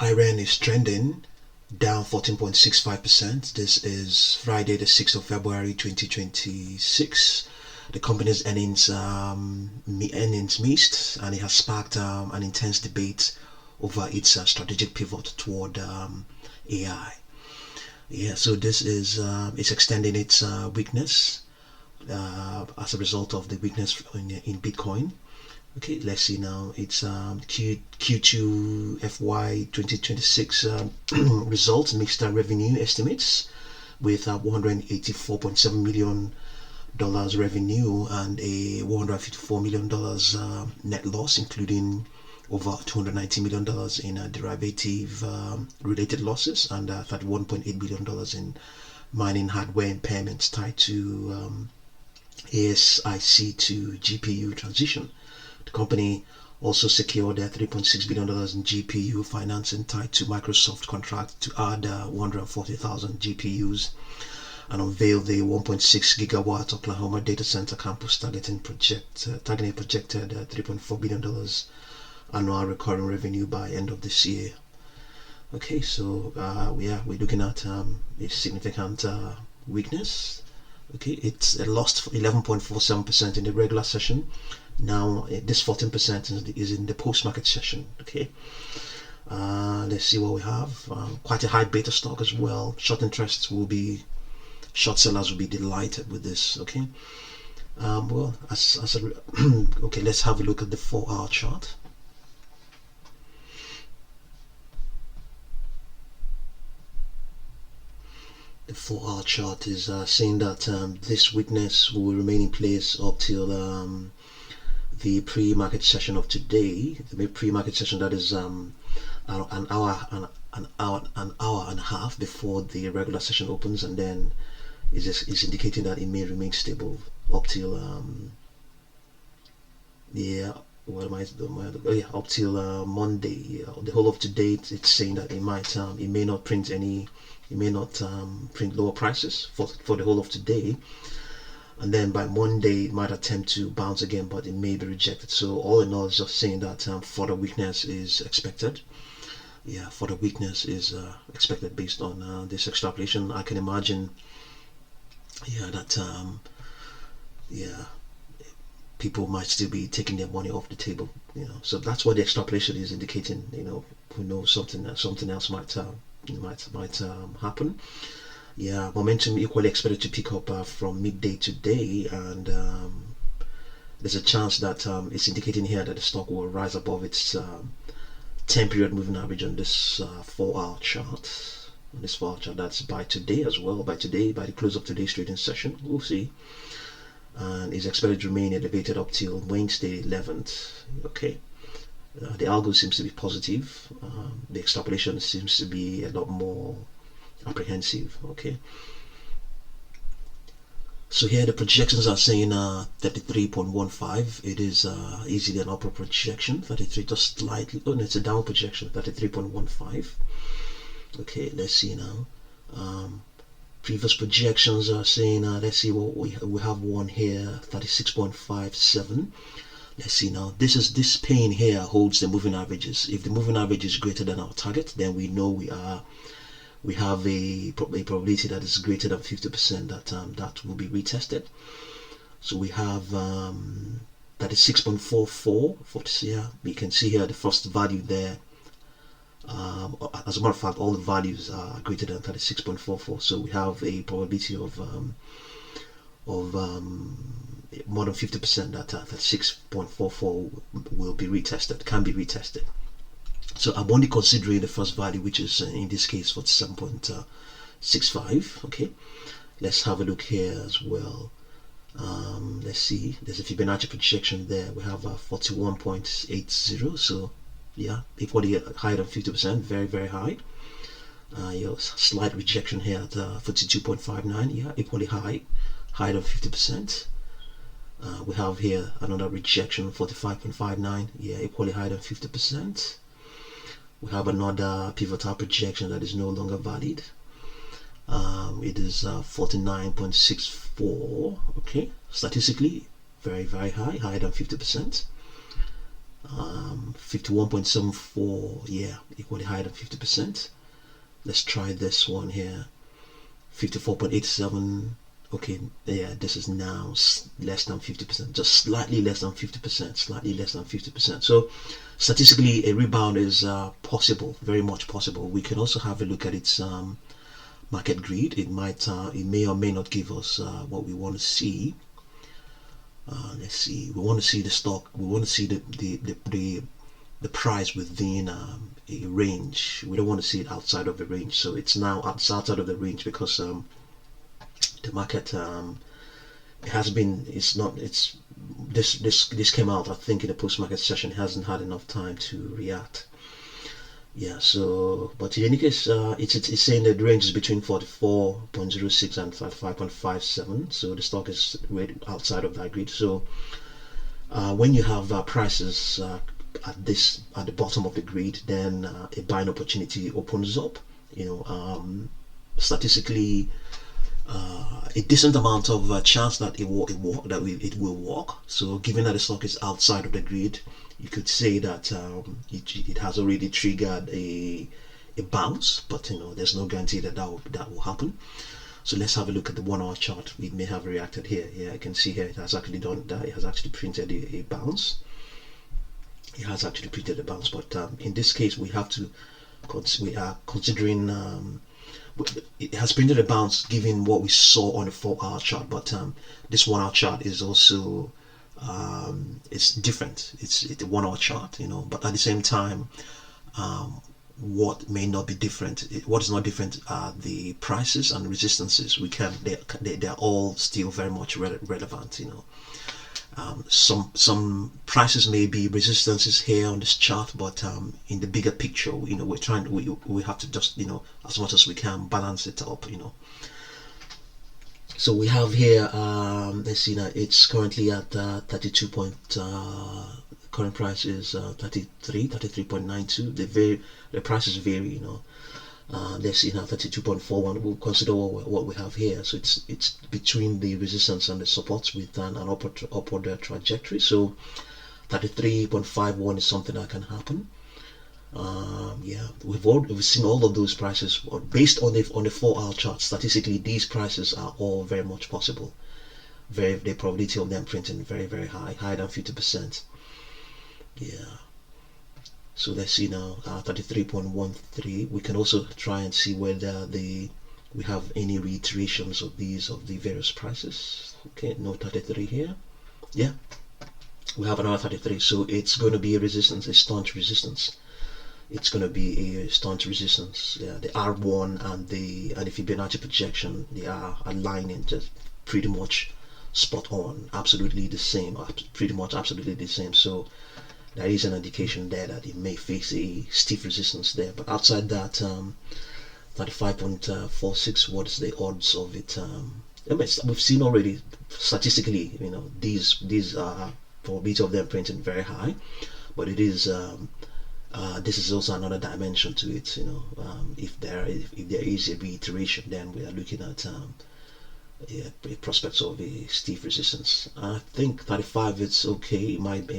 IREN is trending down 14.65%. This is Friday, the 6th of February 2026. The company's earnings missed, and it has sparked an intense debate over its strategic pivot toward AI. Yeah, so this is it's extending its weakness as a result of the weakness in Bitcoin. Okay, let's see now. It's Q2 FY26 results, mixed revenue estimates with $184.7 million revenue and a $154 million net loss, including over $290 million in derivative related losses and $31.8 billion in mining hardware impairments tied to ASIC-to-GPU transition. The company also secured $3.6 billion in GPU financing tied to Microsoft contract to add 140,000 GPUs and unveiled the 1.6 gigawatt Oklahoma data center campus targeting projected $3.4 billion annual recurring revenue by end of this year. Okay, so we're looking at a significant weakness. Okay, it's lost 11.47% in the regular session. Now this 14% is in the post-market session. Okay, let's see what we have. Quite a high beta stock as well. Short sellers will be delighted with this. Okay, well, okay, let's have a look at the 4-hour chart. The 4-hour chart is saying that this weakness will remain in place up till the pre-market session of today. The pre-market session, that is an hour and a half before the regular session opens, and then is indicating that it may remain stable up till up till Monday. The whole of today, it's saying that it may not print lower prices for the whole of today, and then by Monday it might attempt to bounce again, but it may be rejected. So all in all, it's just saying that further weakness is expected. Yeah, further weakness is expected based on this extrapolation. I can imagine, that people might still be taking their money off the table. So that's what the extrapolation is indicating. Who knows, something else might happen. Yeah, momentum equally expected to pick up from midday today, and there's a chance that it's indicating here that the stock will rise above its 10-period moving average on this 4-hour chart. On this 4-hour chart, that's by today as well. By the close of today's trading session, we'll see. And is expected to remain elevated up till Wednesday 11th. Okay. The algo seems to be positive. The extrapolation seems to be a lot more apprehensive. Okay, so here the projections are saying 33.15. It is easily an upper projection. 33, just slightly. Oh no, it's a down projection. 33.15. Okay, let's see now. Previous projections are saying let's see what we have one here, 36.57. Let's see now. This pain here holds the moving averages. If the moving average is greater than our target, then we know we have a probability that is greater than 50% that will be retested. So we have 36.44 for this year. We can see here the first value there. As a matter of fact, all the values are greater than 36.44. So we have a probability of more than 50% that 36.44 will be retested, can be retested. So I'm only considering the first value, which is in this case 47.65. Okay, let's have a look here as well. Let's see, there's a Fibonacci projection there. We have 41.80. So yeah, equally higher than 50%, very, very high. Slight rejection here at 42.59. Yeah, equally higher than 50%. We have here another rejection, 45.59. Yeah, equally higher than 50%. We have another pivotal projection that is no longer valid. It is 49.64. Okay, statistically very, very high, higher than 50%. 51.74, yeah, equally higher than 50%. Let's try this one here, 54.87. Okay, yeah, this is now less than 50%, just slightly less than 50%, slightly less than 50%. So statistically, a rebound is possible, very much possible. We can also have a look at its market greed. It may or may not give us what we want to see. Let's see. We want to see the stock. We want to see the price within a range. We don't want to see it outside of the range. So it's now outside of the range because the market it has been. It's not. It's this came out. I think in the post-market session, it hasn't had enough time to react. Yeah. So, but in any case, it's saying that the range is between 44.06 and 35.57. So the stock is right outside of that grid. So when you have prices at the bottom of the grid, then a buying opportunity opens up. Statistically, a decent amount of chance that it will walk. So given that the stock is outside of the grid, you could say that it has already triggered a bounce, but there's no guarantee that that will happen. So let's have a look at the 1 hour chart. We may have reacted here. Yeah, I can see here it has actually done that. It has actually printed a bounce. It has actually printed a bounce, but in this case we are considering it has printed a bounce given what we saw on the 4 hour chart, but this 1 hour chart is also it's different. It's the 1 hour chart, but at the same time, what may not be different, what is not different are the prices and resistances. They're all still very much relevant. Some prices may be resistances here on this chart, but in the bigger picture, we have to just as much as we can balance it up. So we have here, let's see now, it's currently at 32 point, current price is 33.92. The prices vary, let's see now, 32.41. We'll consider what we have here. So it's between the resistance and the supports with an upward trajectory. So 33.51 is something that can happen. Yeah, we've seen all of those prices based on the 4 hour chart. Statistically, these prices are all very much possible. The probability of them printing very, very high, higher than 50%. Yeah. So let's see now, 33.13. We can also try and see whether we have any reiterations of the various prices. Okay, no 33 here. Yeah, we have another 33. So it's going to be a resistance, a staunch resistance. It's going to be a staunch resistance. Yeah, the R1 and the Fibonacci projection, they are aligning just pretty much spot on, absolutely the same, pretty much absolutely the same. So there is an indication there that it may face a stiff resistance there. But outside that, 35.46, what is the odds of it? We've seen already statistically, these are probability of them printing very high, but it is. This is also another dimension to it. If there is a reiteration, then we are looking at prospects of a stiff resistance. I think 35 it's okay. It might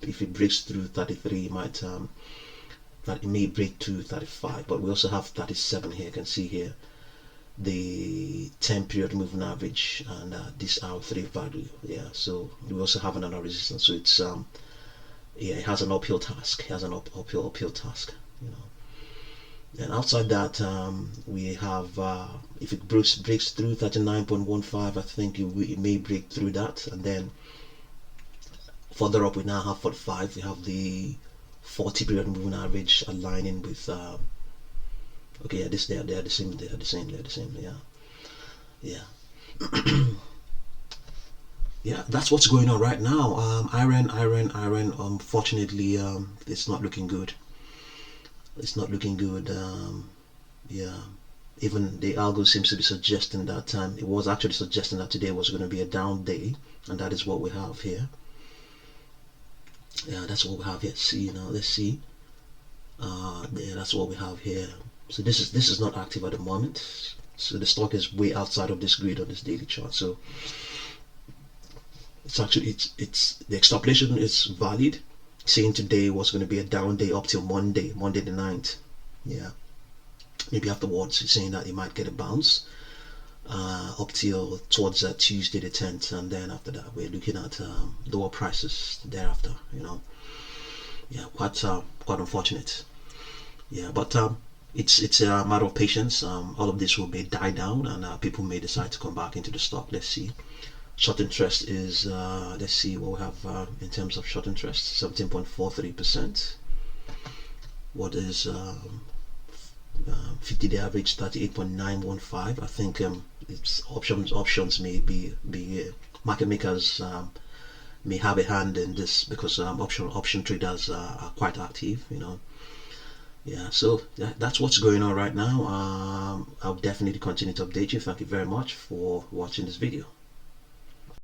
if it breaks through 33, it may break to 35. But we also have 37 here. You can see here the 10-period moving average and this R3 value. Yeah, so we also have another resistance. So it's it has an uphill task. It has an uphill task. And outside that, we have if it breaks through 39.15, I think it may break through that, and then further up we now have 45. We have the 40-period moving average aligning with. Okay, yeah, they're the same. They're the same. Yeah. Yeah, that's what's going on right now. IREN. Unfortunately, it's not looking good. It's not looking good. Yeah, even the algo seems to be suggesting that it was actually suggesting that today was going to be a down day, and that is what we have here. Yeah, that's what we have here. See now, let's see. Yeah, that's what we have here. So this is not active at the moment. So the stock is way outside of this grid on this daily chart. So it's actually it's the extrapolation is valid. Seeing today was going to be a down day up till Monday the 9th. Yeah, maybe afterwards you're saying that you might get a bounce up till towards Tuesday the 10th, and then after that we're looking at lower prices thereafter. Yeah, quite unfortunate. Yeah, but it's a matter of patience. All of this will be die down, and people may decide to come back into the stock. Let's see. Short interest is let's see what we have in terms of short interest, 17.43%. What is 50-day average, 38.915. I think it's options may be market makers may have a hand in this, because option traders are quite active. Yeah, so that's what's going on right now. I'll definitely continue to update you. Thank you very much for watching this video.